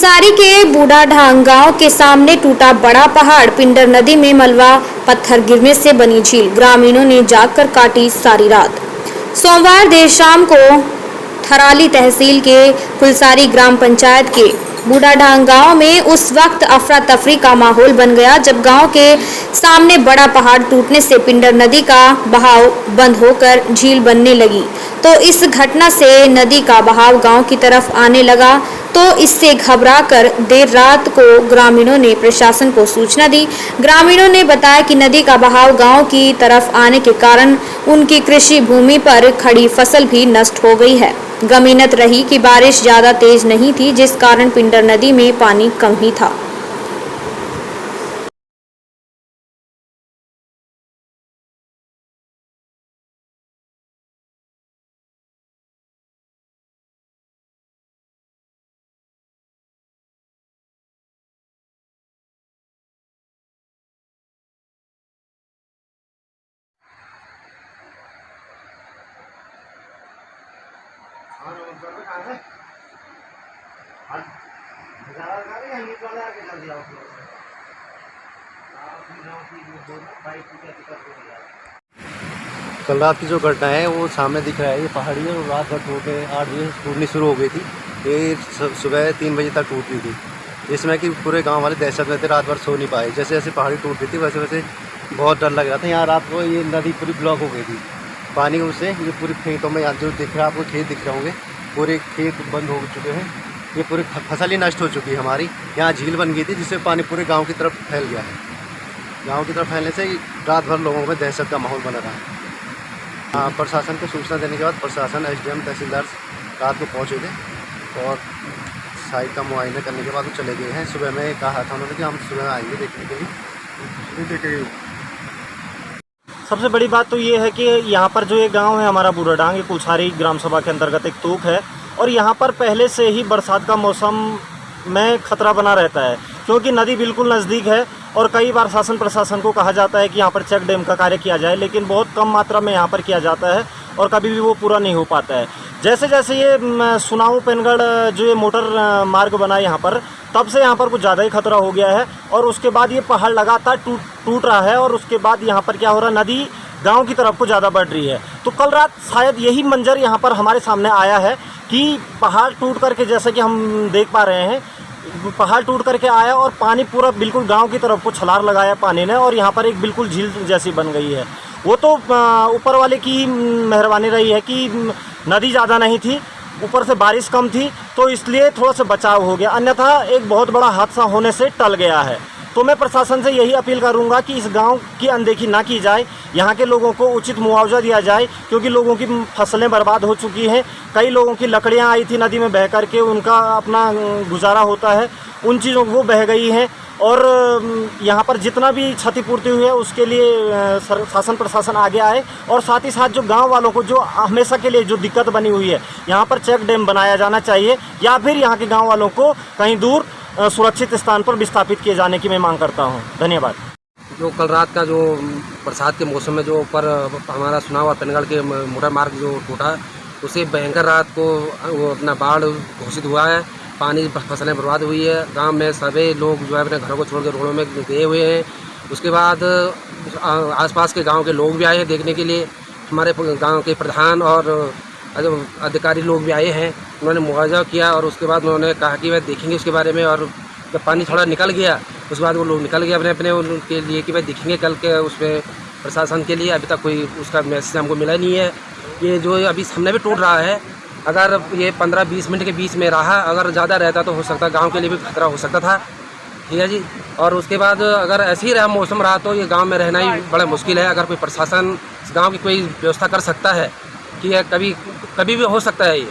कुलसारी के बूढ़ाढांग गांव के सामने टूटा बड़ा पहाड़, पिंडर नदी में मलबा पत्थर गिरने से बनी झील, ग्रामीणों ने जागकर काटी सारी रात। सोमवार देर शाम को थराली तहसील के कुलसारी ग्राम पंचायत के बूढ़ाढांग गांव में उस वक्त अफरा तफरी का माहौल बन गया जब गांव के सामने बड़ा पहाड़ टूटने से पिंडर नदी का बहाव बंद होकर झील बनने लगी। तो इस घटना से नदी का बहाव गांव की तरफ आने लगा, तो इससे घबराकर देर रात को ग्रामीणों ने प्रशासन को सूचना दी। ग्रामीणों ने बताया कि नदी का बहाव गांव की तरफ आने के कारण उनकी कृषि भूमि पर खड़ी फसल भी नष्ट हो गई है। गनीमत रही कि बारिश ज्यादा तेज नहीं थी, जिस कारण पिंडर नदी में पानी कम ही था। कल रात की जो घटना है वो सामने दिख रहा है। ये पहाड़ी है और रात भर टूटे 8 बजे टूटनी शुरू हो गई थी। ये सुबह 3 बजे तक टूट रही थी, जिसमें कि पूरे गांव वाले दहशत में थे, रात भर सो नहीं पाए। जैसे जैसे पहाड़ी टूट रही थी वैसे वैसे बहुत डर लग रहा था। यहाँ रात को ये नदी पूरी ब्लॉक हो गई थी पानी उससे। ये पूरे खेतों में यहाँ जो दिख रहा है आपको, खेत दिख रहे होंगे, पूरे खेत बंद हो चुके हैं। ये पूरी फसल ही नष्ट हो चुकी है हमारी। यहाँ झील बन गई थी जिससे पानी पूरे गाँव की तरफ फैल गया है। गाँव की तरफ फैलने से रात भर लोगों में दहशत का माहौल बना रहा। हाँ, प्रशासन को सूचना देने के बाद प्रशासन, एसडीएम, तहसीलदार रात को पहुँचे थे और साइट का मुआयना करने के बाद वो चले गए हैं। सुबह में कहा था उन्होंने कि हम सुबह आएंगे देखने के लिए। सबसे बड़ी बात तो ये है कि यहाँ पर जो ये गांव है हमारा बूढ़ाढांग, ये कुलसारी ग्राम सभा के अंतर्गत एक तूक है और यहाँ पर पहले से ही बरसात का मौसम में खतरा बना रहता है, क्योंकि नदी बिल्कुल नज़दीक है और कई बार शासन प्रशासन को कहा जाता है कि यहाँ पर चेक डैम का कार्य किया जाए, लेकिन बहुत कम मात्रा में यहाँ पर किया जाता है और कभी भी वो पूरा नहीं हो पाता है। जैसे जैसे ये सुनाऊ पेनगढ़ जो ये मोटर मार्ग बना यहाँ पर, तब से यहाँ पर कुछ ज़्यादा ही खतरा हो गया है और उसके बाद ये पहाड़ लगातार टूट रहा है और उसके बाद यहाँ पर क्या हो रहा है, नदी गांव की तरफ को ज़्यादा बढ़ रही है। तो कल रात शायद यही मंजर यहाँ पर हमारे सामने आया है कि पहाड़ टूट करके, जैसे कि हम देख पा रहे हैं, पहाड़ टूट करके आया और पानी पूरा बिल्कुल गांव की तरफ को छलार लगाया पानी ने और यहाँ पर एक बिल्कुल झील जैसी बन गई है। वो तो ऊपर वाले की मेहरबानी रही है कि नदी ज़्यादा नहीं थी, ऊपर से बारिश कम थी, तो इसलिए थोड़ा सा बचाव हो गया, अन्यथा एक बहुत बड़ा हादसा होने से टल गया है। तो मैं प्रशासन से यही अपील करूंगा कि इस गांव की अनदेखी ना की जाए, यहाँ के लोगों को उचित मुआवजा दिया जाए, क्योंकि लोगों की फसलें बर्बाद हो चुकी हैं। कई लोगों की लकड़ियाँ आई थी नदी में बह करके, उनका अपना गुजारा होता है, उन चीज़ों को वो बह गई हैं और यहाँ पर जितना भी क्षतिपूर्ति हुई है उसके लिए शासन प्रशासन आगे आए और साथ ही साथ जो गांव वालों को जो हमेशा के लिए जो दिक्कत बनी हुई है, यहाँ पर चेक डैम बनाया जाना चाहिए या फिर यहाँ के गांव वालों को कहीं दूर सुरक्षित स्थान पर विस्थापित किए जाने की मैं मांग करता हूँ। धन्यवाद। जो कल रात का जो बरसात के मौसम में जो ऊपर हमारा सुनावा पेनगढ़ के मोटर मार्ग जो टूटा, उसे भयंकर रात को वो अपना बाढ़ घोषित हुआ है। पानी फसलें बर्बाद हुई है। गांव में सभी लोग जो है अपने घरों को छोड़कर रोडों में गए हुए हैं। उसके बाद आसपास के गांव के लोग भी आए हैं देखने के लिए। हमारे गांव के प्रधान और अधिकारी लोग भी आए हैं, उन्होंने मुआवजा किया और उसके बाद उन्होंने कहा कि वह देखेंगे उसके बारे में। और जब पानी थोड़ा निकल गया उसके बाद वो लोग निकल गए अपने अपने उनके लिए कि वह देखेंगे कल के उस पर प्रशासन के लिए। अभी तक कोई उसका मैसेज हमको मिला नहीं है। ये जो अभी सामने भी टूट रहा है, अगर ये 15-20 मिनट के बीच में रहा, अगर ज़्यादा रहता तो हो सकता गांव के लिए भी खतरा हो सकता था। ठीक है जी। और उसके बाद अगर ऐसे ही रहा मौसम रहा तो ये गांव में रहना ही बड़ा मुश्किल है। अगर कोई प्रशासन इस गांव की कोई व्यवस्था कर सकता है कि कभी भी हो सकता है ये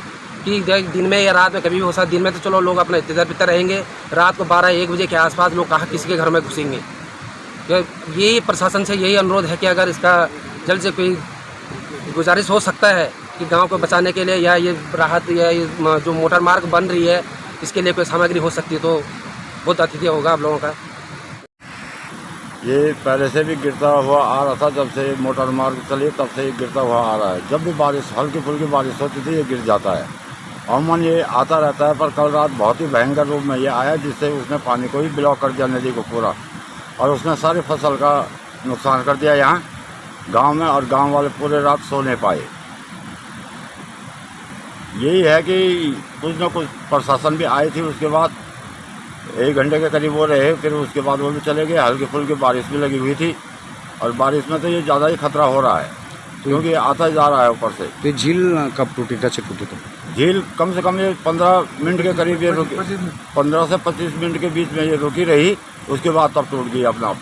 कि दिन में या रात में कभी भी हो सकता है। दिन में तो चलो लोग अपना इधर पितर रहेंगे, रात को 12-1 बजे के आसपास लोग कहाँ किसी के घर में घुसेंगे। यही प्रशासन से यही अनुरोध है कि अगर इसका जल्द से कोई गुजारिश हो सकता है कि गांव को बचाने के लिए या ये राहत या ये जो मोटर मार्ग बन रही है इसके लिए कोई सामग्री हो सकती है तो बहुत अतिथि होगा आप लोगों का। ये पहले से भी गिरता हुआ आ रहा था, जब से मोटर मार्ग चली तब से गिरता हुआ आ रहा है। जब भी बारिश हल्की फुल्की बारिश होती थी ये गिर जाता है। अमूमन ये आता रहता है, पर कल रात बहुत ही भयंकर रूप में ये आया, जिससे उसने पानी को ही ब्लॉक कर दिया, नदी को पूरा, और उसने सारी फसल का नुकसान कर दिया यहाँ गांव में, और गांव वाले पूरे रात सो नहीं पाए। यही है कि कुछ न कुछ प्रशासन भी आई थी, उसके बाद 1 घंटे के करीब वो रहे, फिर उसके बाद वो भी चले गए। हल्की फुल्की बारिश भी लगी हुई थी, और बारिश में तो ये ज़्यादा ही खतरा हो रहा है, क्योंकि आता जा रहा है ऊपर से। तो झील कब टूटी, कैसे टूटी? तो झील कम से कम ये 15 मिनट के करीब ये रुकी, 15 से 25 मिनट के बीच में ये रुकी रही, उसके बाद तब टूट गई अपने आप।